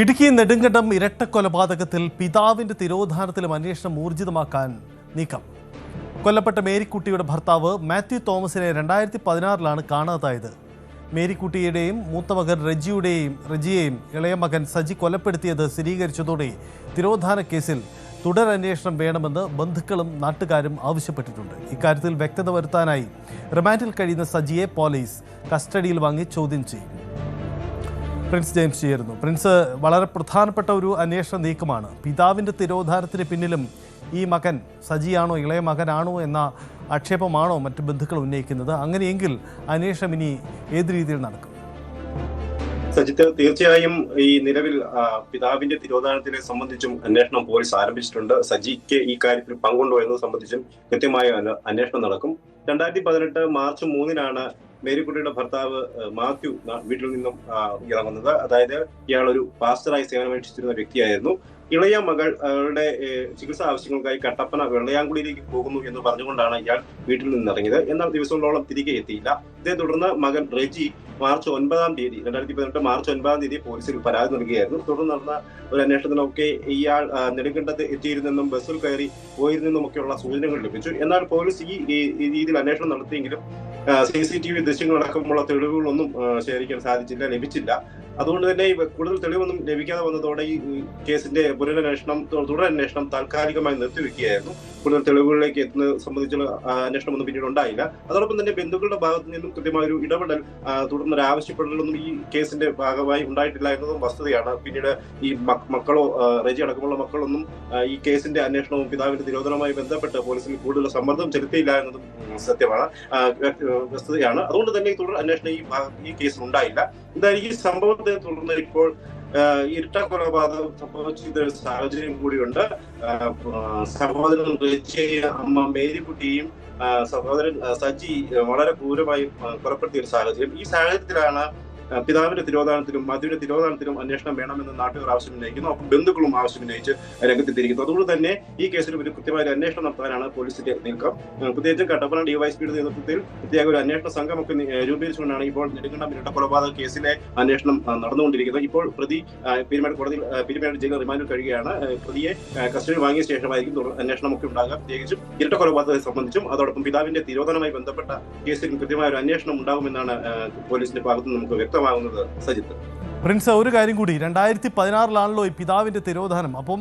ഇടുക്കി നെടുങ്കണ്ടം ഇരട്ടക്കൊലപാതകത്തിൽ പിതാവിന്റെ തിരോധാനത്തിലും അന്വേഷണം ഊർജിതമാക്കാൻ നീക്കം. കൊല്ലപ്പെട്ട മേരിക്കുട്ടിയുടെ ഭർത്താവ് മാത്യു തോമസിനെ 2016 കാണാതായത്. മേരിക്കുട്ടിയുടെയും മൂത്തമകൻ റജിയെയും ഇളയ മകൻ സജി കൊലപ്പെടുത്തിയത് സ്ഥിരീകരിച്ചതോടെ തിരോധാന കേസിൽ തുടരന്വേഷണം വേണമെന്ന് ബന്ധുക്കളും നാട്ടുകാരും ആവശ്യപ്പെട്ടിട്ടുണ്ട്. ഇക്കാര്യത്തിൽ വ്യക്തത വരുത്താനായി റിമാൻഡിൽ കഴിയുന്ന സജിയെ പോലീസ് കസ്റ്റഡിയിൽ വാങ്ങി ചോദ്യം ചെയ്യും. പ്രിൻസ് ജെയിംസ് ചേരുന്നു. പ്രിൻസ്, വളരെ പ്രധാനപ്പെട്ട ഒരു അന്വേഷണ നീക്കമാണ്. പിതാവിൻ്റെ തിരോധാനത്തിന് പിന്നിലും ഈ മകൻ സജിയാണോ ഇളയ മകനാണോ എന്ന ആക്ഷേപമാണോ മറ്റു ബന്ധുക്കൾ ഉന്നയിക്കുന്നത്? അങ്ങനെയെങ്കിൽ അന്വേഷണം ഇനി ഏത് രീതിയിൽ നടക്കും? സജിത്ത്, തീർച്ചയായും ഈ നിലവിൽ പിതാവിന്റെ തിരോധാനത്തിനെ സംബന്ധിച്ചും അന്വേഷണം പോലീസ് ആരംഭിച്ചിട്ടുണ്ട്. സജിക്ക് ഈ കാര്യത്തിൽ പങ്കുണ്ടോ എന്നത് സംബന്ധിച്ചും കൃത്യമായ അന്വേഷണം നടക്കും. 2018 മാർച്ച് 3 മേരിക്കുട്ടിയുടെ ഭർത്താവ് മാത്യു വീട്ടിൽ നിന്നും ഇറങ്ങുന്നത്. അതായത് ഇയാൾ ഒരു പാസ്റ്ററായി സേവനമനുഷ്ഠിച്ചിരുന്ന വ്യക്തിയായിരുന്നു. ഇളയ മകളുടെ ചികിത്സാ ആവശ്യങ്ങൾക്കായി കട്ടപ്പന വെള്ളയാങ്കുടിയിലേക്ക് പോകുന്നു എന്ന് പറഞ്ഞുകൊണ്ടാണ് ഇയാൾ വീട്ടിൽ നിന്ന് ഇറങ്ങിയത്. എന്നാൽ ദിവസങ്ങളോളം തിരികെ എത്തിയില്ല. ഇതേ തുടർന്ന് മകൻ റെജി മാർച്ച് 9 2018 മാർച്ച് 9 പോലീസിൽ പരാതി നൽകുകയായിരുന്നു. തുടർന്ന് നടന്ന ഒരു അന്വേഷണത്തിനൊക്കെ ഇയാൾ നെടുങ്കണ്ടത്ത് എത്തിയിരുന്നെന്നും ബസ്സിൽ കയറി പോയിരുന്നെന്നുമൊക്കെയുള്ള സൂചനകൾ ലഭിച്ചു. എന്നാൽ പോലീസ് ഈ രീതിയിൽ അന്വേഷണം നടത്തിയെങ്കിലും CCTV ദൃശ്യങ്ങളടക്കമുള്ള തെളിവുകളൊന്നും ശേഖരിക്കാൻ ലഭിച്ചില്ല. അതുകൊണ്ട് തന്നെ കൂടുതൽ തെളിവൊന്നും ലഭിക്കാതെ വന്നതോടെ ഈ കേസിന്റെ തുടരന്വേഷണം താൽക്കാലികമായി നിർത്തിവെക്കുകയായിരുന്നു. കൂടുതൽ തെളിവുകളിലേക്ക് എത്തുന്നത് സംബന്ധിച്ചുള്ള അന്വേഷണമൊന്നും പിന്നീട് ഉണ്ടായില്ല. അതോടൊപ്പം തന്നെ ബന്ധുക്കളുടെ ഭാഗത്തു നിന്നും കൃത്യമായ ഒരു ഇടപെടൽ തുടർന്നൊരു ആവശ്യപ്പെടലൊന്നും ഈ കേസിന്റെ ഭാഗമായി ഉണ്ടായിട്ടില്ല എന്നതും വസ്തുതയാണ്. പിന്നീട് ഈ മക്കളോ റെജി അടക്കമുള്ള മക്കളൊന്നും ഈ കേസിന്റെ അന്വേഷണവും പിതാവിന്റെ തിരോധനവുമായി ബന്ധപ്പെട്ട് പോലീസിൽ കൂടുതൽ സമ്മർദ്ദം ചെലുത്തിയില്ല എന്നതും സത്യമാണ്, വസ്തുതയാണ്. അതുകൊണ്ട് തന്നെ തുടർ അന്വേഷണം ഈ കേസിൽ ഉണ്ടായില്ല. എന്തായാലും ഈ സംഭവത്തെ തുടർന്ന് ഇപ്പോൾ ഇരട്ട കൊലപാതകം സംഭവിച്ച സാഹചര്യം കൂടിയുണ്ട്. സഹോദരൻ റജിയെയും അമ്മ മേരിക്കുട്ടിയും സഹോദരൻ സജി വളരെ ക്രൂരമായി കൊലപ്പെടുത്തിയ ഒരു സാഹചര്യം. ഈ സാഹചര്യത്തിലാണ് പിതാവിന്റെ തിരോധാനത്തിലും മധുവിന്റെ തിരോധാനത്തിലും അന്വേഷണം വേണമെന്ന് നാട്ടുകാർ ആവശ്യമുന്നയിക്കുന്നു. അപ്പം ബന്ധുക്കളും ആവശ്യമുന്നയിച്ച് രംഗത്തെത്തിയിരിക്കുന്നു. അതുകൊണ്ട് തന്നെ ഈ കേസിൽ ഒരു കൃത്യമായ അന്വേഷണം നടത്താനാണ് പോലീസിന്റെ നീക്കം. പ്രത്യേകിച്ചും കട്ടപ്പന ഡിവൈഎസ്പിയുടെ നേതൃത്വത്തിൽ പ്രത്യേക ഒരു അന്വേഷണ സംഘമൊക്കെ രൂപീകരിച്ചുകൊണ്ടാണ് ഇപ്പോൾ നെടുങ്കണ്ടം ഇരട്ട കൊലപാതക കേസിലെ അന്വേഷണം നടന്നുകൊണ്ടിരിക്കുന്നത്. ഇപ്പോൾ പ്രതി പീരുമേട് ജയിലിൽ റിമാൻഡിൽ കഴിയുകയാണ്. പ്രതിയെ കസ്റ്റഡിയിൽ വാങ്ങിയ ശേഷമായിരിക്കും അന്വേഷണമൊക്കെ ഉണ്ടാകുക. പ്രത്യേകിച്ചും ഇരട്ട കൊലപാതകത്തെ സംബന്ധിച്ചും അതോടൊപ്പം പിതാവിന്റെ തിരോധാനവുമായി ബന്ധപ്പെട്ട കേസിൽ കൃത്യമായ ഒരു അന്വേഷണം ഉണ്ടാകുമെന്നാണ് പോലീസിന്റെ ഭാഗത്ത് നമുക്ക് വ്യക്തമാകുന്നത്. സജിത്ത്, പ്രിൻസ്, ഒരു കാര്യം കൂടി, 2016 ഈ പിതാവിന്റെ തിരോധാനം. അപ്പം